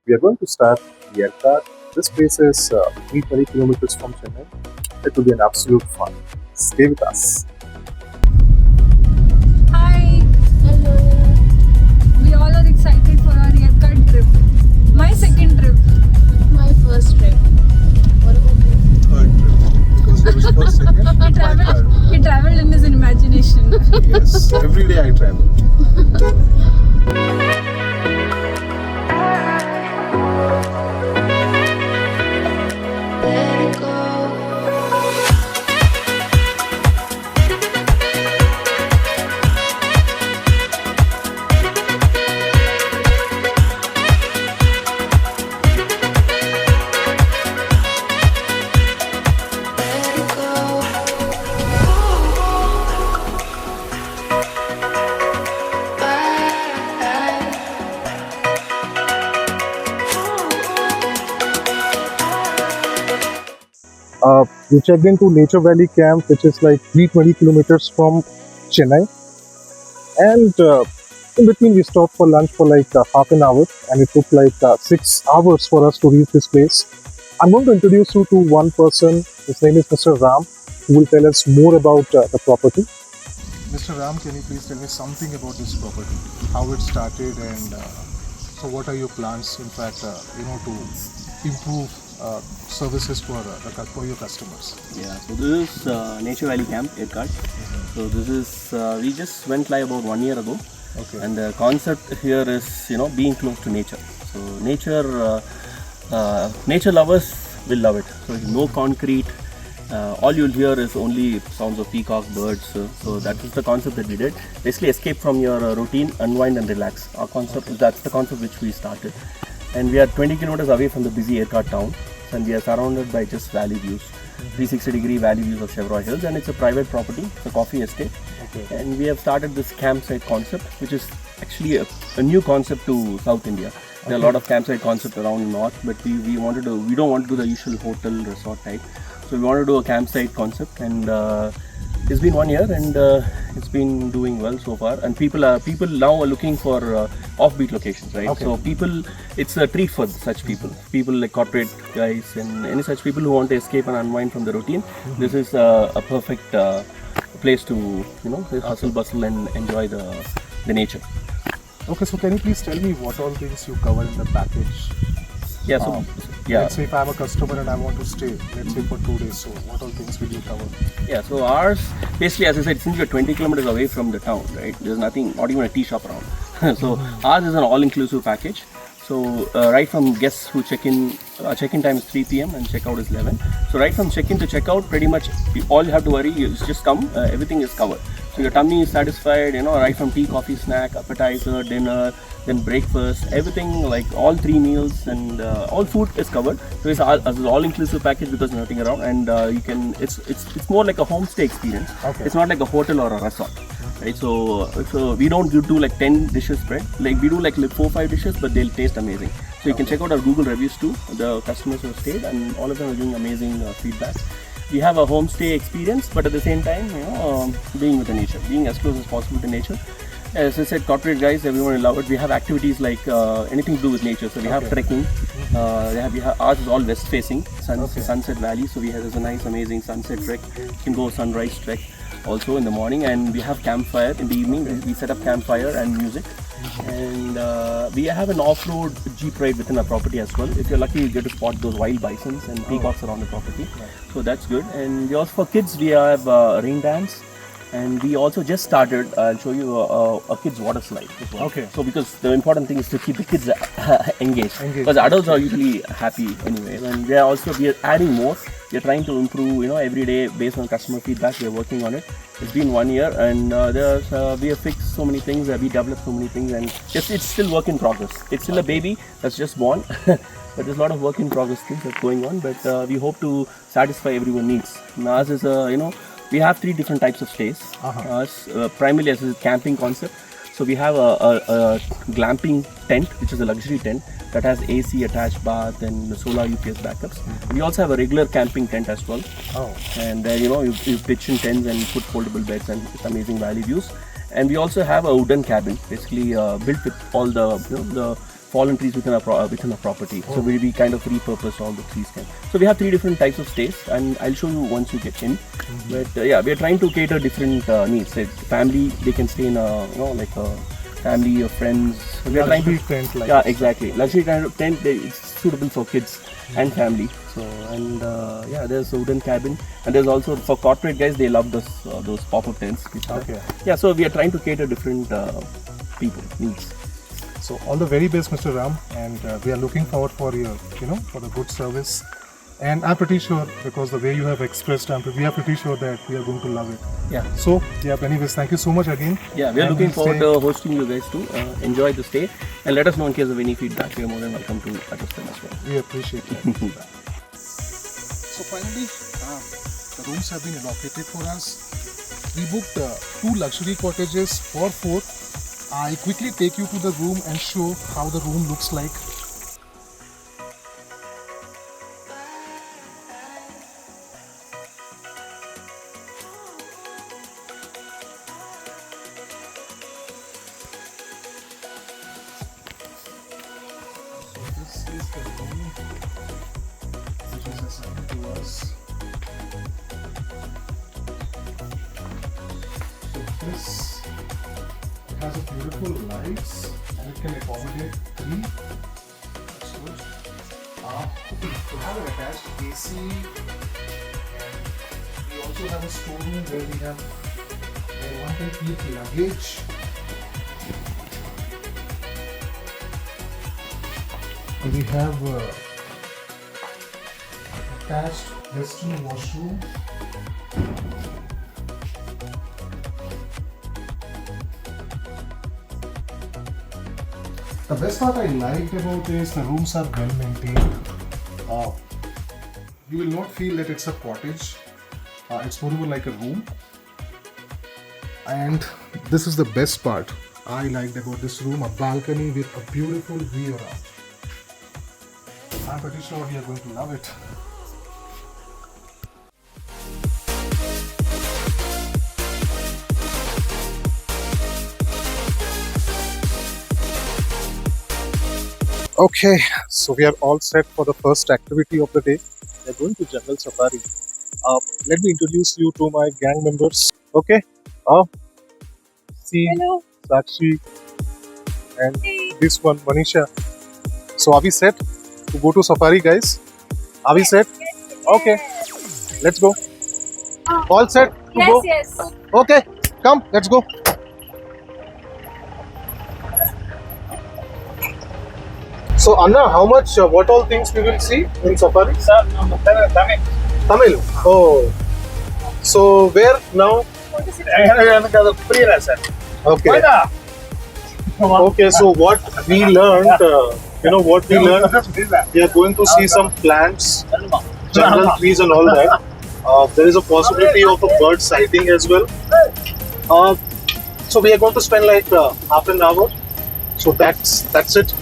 We are going to start Yercaud. This place is 320 kilometers from Chennai. It will be an absolute fun. Stay with us. Hi, Hello. we all are excited for our Yercaud trip. My second trip. My first trip. What about you? Third trip. Because there was first, second, He traveled in his imagination. Yes, every day I travel. Let it go. Let it go. Bye. We checked into Nature Valley Camp, which is like 320 kilometers from Chennai. And in between, we stopped for lunch for like half an hour, and it took like 6 hours for us to reach this place. I'm going to introduce you to one person. His name is Mr. Ram, who will tell us more about the property. Mr. Ram, can you please tell me something about this property? How it started, and so what are your plans, in fact, to improve services for your customers? Yeah, so this is Nature Valley Camp, Yercaud. So this is, we just went live about 1 year ago. Okay. And the concept here is, being close to nature. So nature lovers will love it. So no concrete, all you'll hear is only sounds of peacock, birds. So that is the concept that we did. Basically escape from your routine, unwind and relax. Our concept, that's the concept which we started. And we are 20 kilometers away from the busy Yercaud town, and we are surrounded by just valley views, 360-degree valley views of Chevrolet Hills, and it's a private property, it's a coffee estate. Okay. And we have started this campsite concept, which is actually a new concept to South India. There are a lot of campsite concepts around north, but we don't want to do the usual hotel resort type. So we want to do a campsite concept, and it's been 1 year, and it's been doing well so far. And people now are looking for offbeat locations, right? Okay. So it's a treat for such people like corporate guys and any such people who want to escape and unwind from the routine. This is a perfect place to hustle bustle and enjoy the nature. Okay, so can you please tell me what all things you cover in the package? Yeah, so Let's say if I'm a customer and I want to stay, let's say for 2 days, so what all things will you cover? Yeah, so ours, basically, as I said, since you're 20 kilometers away from the town, right, there's nothing, not even a tea shop around. So ours is an all-inclusive package. So right from guests who check-in time is 3 p.m. and check-out is 11. So right from check-in to check-out, pretty much all you have to worry is just come, everything is covered. So your tummy is satisfied, right from tea, coffee, snack, appetizer, dinner, then breakfast, everything, like all 3 meals, and all food is covered. So it's an all-inclusive package because there's nothing around, and it's more like a homestay experience. Okay. It's not like a hotel or a resort. Right, so we don't do like 10 dishes spread. Like we do like 4-5 dishes, but they'll taste amazing. So you can check out our Google reviews too. The customers who have stayed, and all of them are giving amazing feedback. We have a homestay experience, but at the same time, being with the nature, being as close as possible to nature. As I said, corporate guys, everyone will love it. We have activities like anything to do with nature. So we have trekking. Ours is all west facing, Sunset Valley. So there's a nice, amazing sunset trek. You can go sunrise trek also in the morning, and we have campfire in the evening. We set up campfire and music, and we have an off-road jeep ride within our property as well. If you're lucky, you get to spot those wild bisons and peacocks around the property. So that's good. And we also, for kids, we have rain dance. And we also just started, I'll show you a kids water slide as well. Okay. So because the important thing is to keep the kids engaged. Because adults are usually happy anyway. And we are adding more. We are trying to improve, every day based on customer feedback. We are working on it. It's been 1 year, and we have fixed so many things. We developed so many things, and it's still work in progress. It's still a baby that's just born. But there's a lot of work in progress things that's going on. But we hope to satisfy everyone's needs. And ours is we have 3 different types of stays. Primarily as a camping concept. So we have a glamping tent, which is a luxury tent that has AC attached bath and solar UPS backups. We also have a regular camping tent as well. And there you pitch in tents and put foldable beds, and it's amazing valley views. And we also have a wooden cabin, basically built with all the fallen trees within a property. So we kind of repurposed all the trees. So we have 3 different types of stays, and I'll show you once you get in. But yeah, we are trying to cater different needs. Like family, they can stay in a like a family or friends. We are trying to tent like yeah, exactly. Luxury kind of tent. It's suitable for kids and family. So and yeah, there's a wooden cabin, and there's also for corporate guys. They love those pop-up tents. Okay. Yeah, so we are trying to cater different people needs. So all the very best, Mr. Ram, and we are looking forward for your, for the good service. And I'm pretty sure, because the way you have expressed, we are pretty sure that we are going to love it. Yeah. So yeah, anyways, thank you so much again. Yeah, we are And looking we'll forward stay- to hosting you guys too. Enjoy the stay, and let us know in case of any feedback. We are more than welcome to address them as well. We appreciate it. So finally, the rooms have been allocated for us. We booked 2 luxury cottages for 4. I quickly take you to the room and show how the room looks like. So this is the room which is assigned to us. So this has a beautiful lights and it can accommodate 3. That's good. We have an attached AC, and we also have a storeroom where one can keep luggage. And we have attached western washroom. The best part I liked about is the rooms are well maintained. You will not feel that it's a cottage. It's more like a room. And this is the best part I liked about this room, a balcony with a beautiful view around. I'm pretty sure we are going to love it. Okay, so we are all set for the first activity of the day. We are going to jungle safari. Let me introduce you to my gang members. Okay, see Hello. Sakshi and this one Manisha. So are we set to go to safari, guys? Are we set? Okay, let's go. All set to go? Yes. Okay, come, let's go. So Anna, how much, what all things we will see in safari? Sir, no, Tamil. Tamil. Oh. So where now? Priya, sir. Okay. Okay, so what we learned, we are going to see some plants, jungle trees and all that. There is a possibility of a bird sighting as well. So we are going to spend like half an hour. So that's it.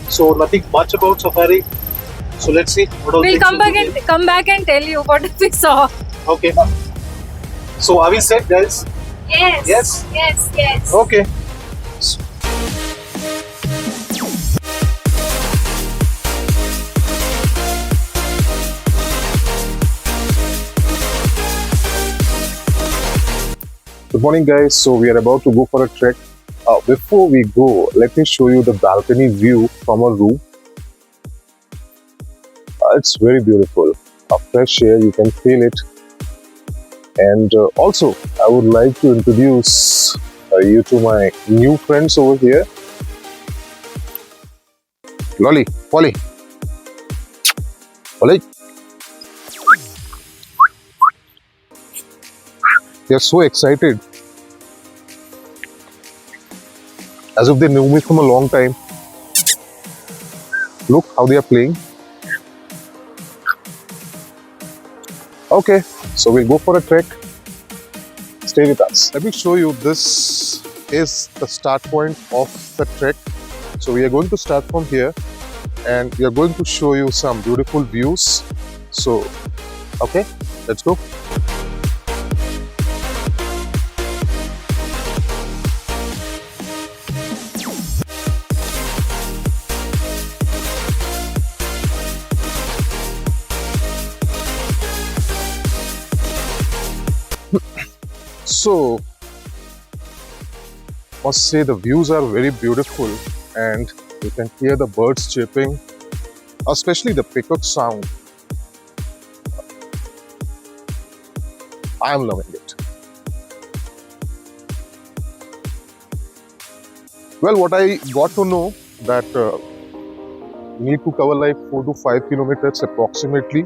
So nothing much about safari. So let's see what all We'll things come we back will and come back and tell you what we saw. do. Okay. So are we set, guys? Yes. Yes? Yes. Okay. Good morning, guys. So we are about to go for a trek. Before we go, let me show you the balcony view from our room. It's very beautiful. Fresh air, you can feel it. And also, I would like to introduce you to my new friends over here. Lolly, Polly. Polly. They are so excited. As if they knew me from a long time. Look how they are playing. Okay, so we'll go for a trek. Stay with us. Let me show you, this is the start point of the trek. So we are going to start from here and we are going to show you some beautiful views. So, okay, let's go. So, must say the views are very beautiful, and you can hear the birds chirping, especially the peacock sound. I am loving it. Well, what I got to know that you need to cover like 4 to 5 kilometers approximately.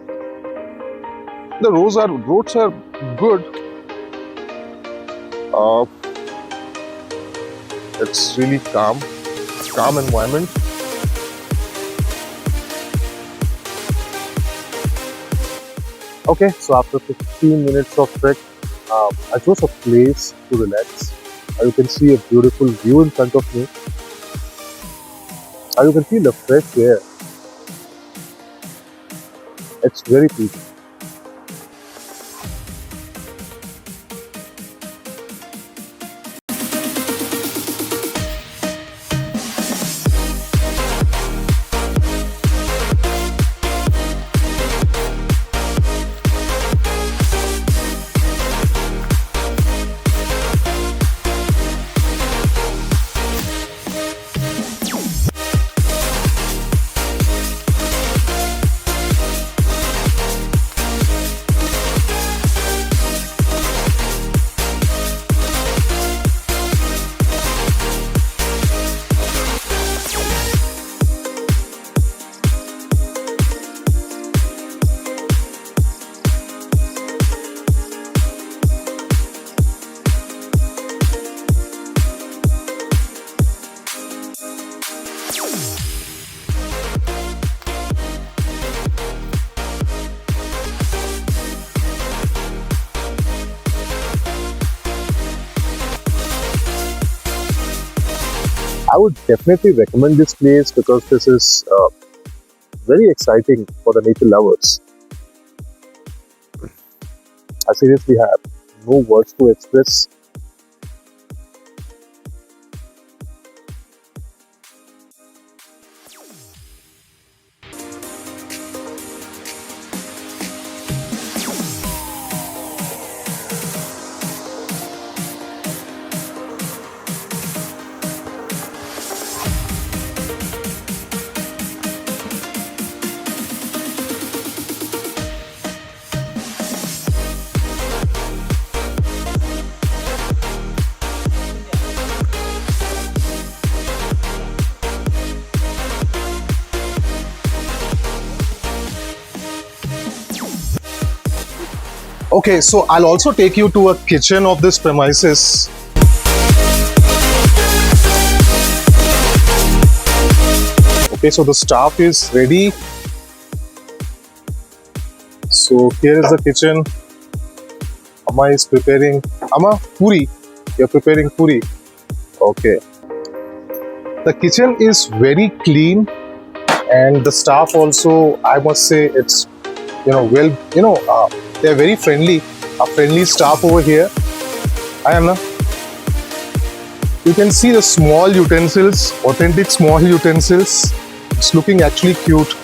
The roads are good. Uh, it's really calm environment. Okay, so after 15 minutes of trek, I chose a place to relax. You can see a beautiful view in front of me. You can feel the fresh air. It's very peaceful. I would definitely recommend this place because this is very exciting for the nature lovers. I seriously have no words to express. Okay, so I'll also take you to a kitchen of this premises. Okay, so the staff is ready. So here is the kitchen. Amma is preparing. Amma, puri. You're preparing puri. Okay. The kitchen is very clean, and the staff also, I must say, it's they're very friendly. A friendly staff over here. I am na. You can see the small utensils, authentic small utensils. It's looking actually cute.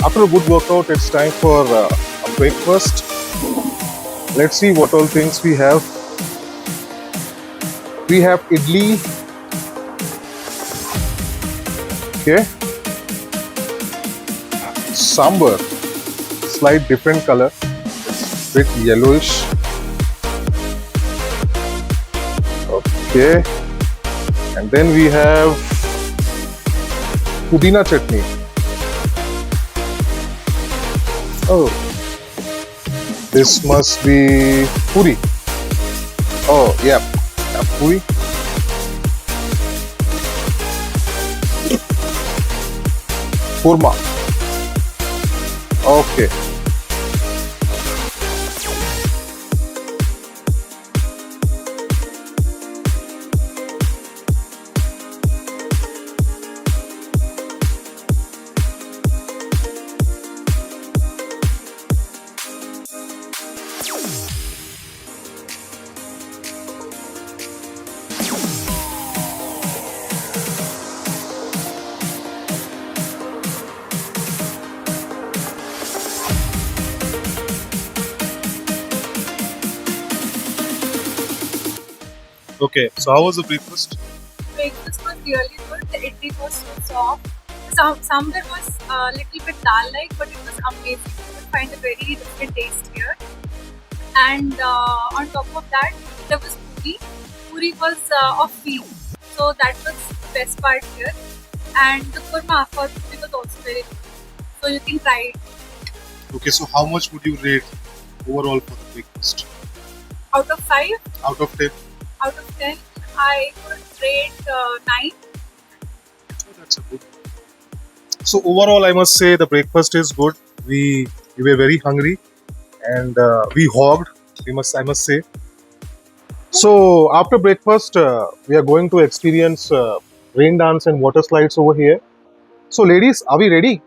After a good workout, it's time for a breakfast. Let's see what all things we have. We have idli. Okay. Sambar. Slight different color. It's a bit yellowish. Okay. And then we have pudina chutney. Oh, this must be puri. Oh, yeah, puri. Kurma. Okay. Okay, so how was the breakfast? Breakfast was really good. The idli was so soft. Sambar was a little bit dal-like, but it was amazing. You would find a very different taste here. And on top of that, there was puri. Puri was of wheat, so that was the best part here. And the kurma for puri was also very good. So you can try it. Okay, so how much would you rate overall for the breakfast? Out of 5, Out of 10? out of 10, I would rate 9. Oh, that's a good. So overall, I must say the breakfast is good. We were very hungry and we hogged. I must say. So after breakfast, we are going to experience rain dance and water slides over here. So ladies, are we ready?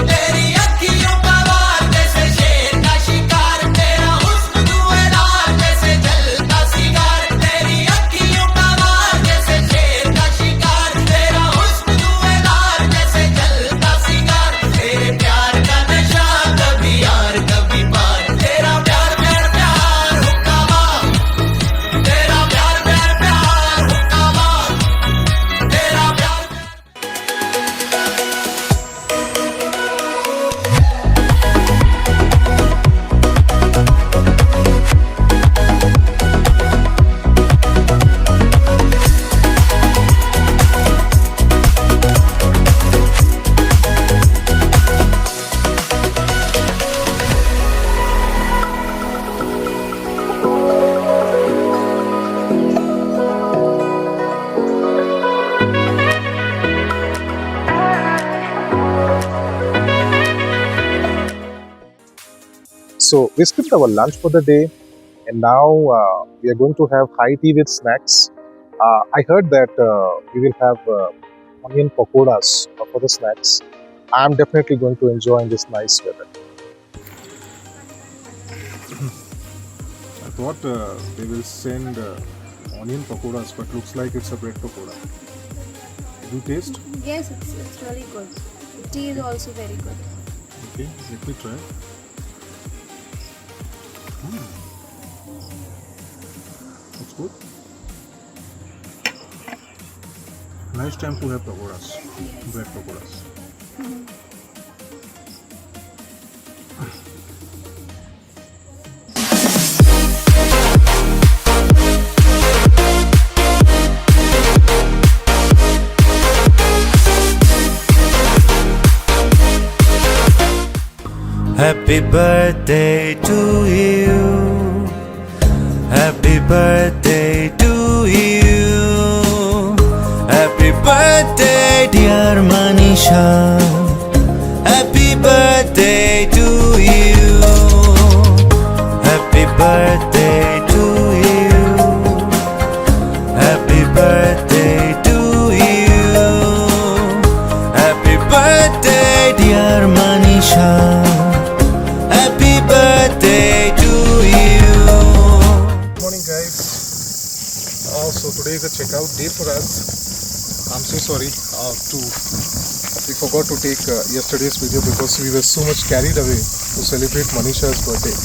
तेरी अखियों का वार जैसे शेर का शिकार तेरा हुस्न धुएंधार जैसे जलता सिगार तेरी अखियों का वार जैसे शेर का शिकार तेरा हुस्न धुएंधार जैसे जलता सिगार तेरे प्यार का नशा कभी यार कभी पार तेरा प्यार प्यार प्यार हुक्कामा तेरा प्यार प्यार प्यार हुक्कामा तेरा प्यार So we skipped our lunch for the day, and now we are going to have high tea with snacks. I heard that we will have onion pakoras for the snacks. I'm definitely going to enjoy in this nice weather. I thought they will send onion pakoras, but looks like it's a bread pakora. Do you taste? Yes, it's really good. The tea is also very good. Okay, let me try. It's good. Nice time to have pakoras, bread pakoras. Happy birthday to you. Happy birthday to you. Happy birthday, dear Manisha. Happy birthday to you. Happy birthday to you. Happy birthday to you. Happy birthday, dear Manisha. Happy birthday to you. Good morning, guys. So today is a checkout day for us. I'm so sorry we forgot to take yesterday's video because we were so much carried away to celebrate Manisha's birthday.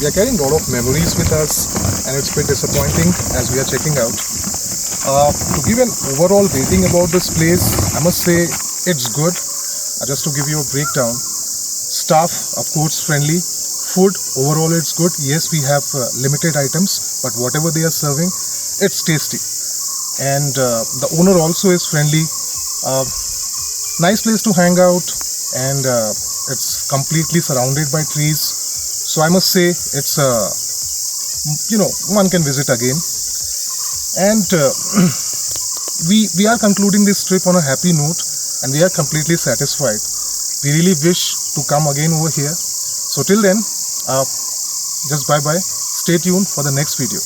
We are carrying a lot of memories with us, and it's a bit disappointing as we are checking out. To give an overall rating about this place, I must say it's good. Just to give you a breakdown, staff, of course, friendly. Food, overall it's good. Yes, we have limited items, but whatever they are serving, it's tasty. And the owner also is friendly. Nice place to hang out, and it's completely surrounded by trees. So I must say it's one can visit again. And we are concluding this trip on a happy note, and we are completely satisfied. We really wish to come again over here. So till then, just bye bye. Stay tuned for the next video.